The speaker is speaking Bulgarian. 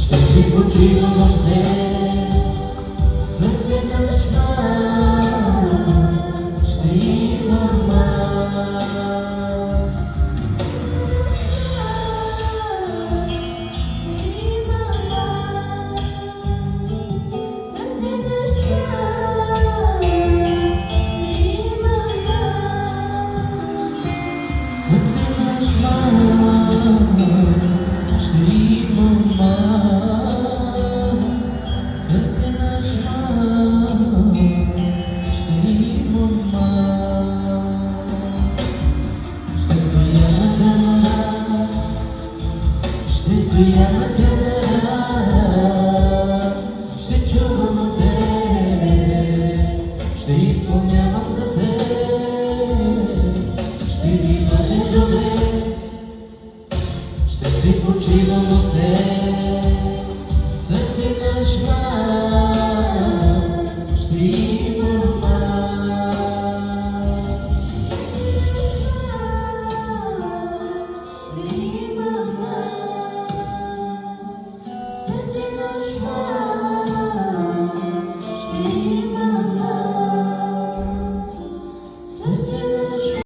ще си почивам в теб, сърцето лъчва, ще имам аз. Сърцето лъчва, ще имам аз. Сърце на жман, ще имам аз. Ще стоя на града, ще стоя на града, ще чувам от теб, ще изпълнявам за теб, ще ми бъде добре, ще си почивам от теб.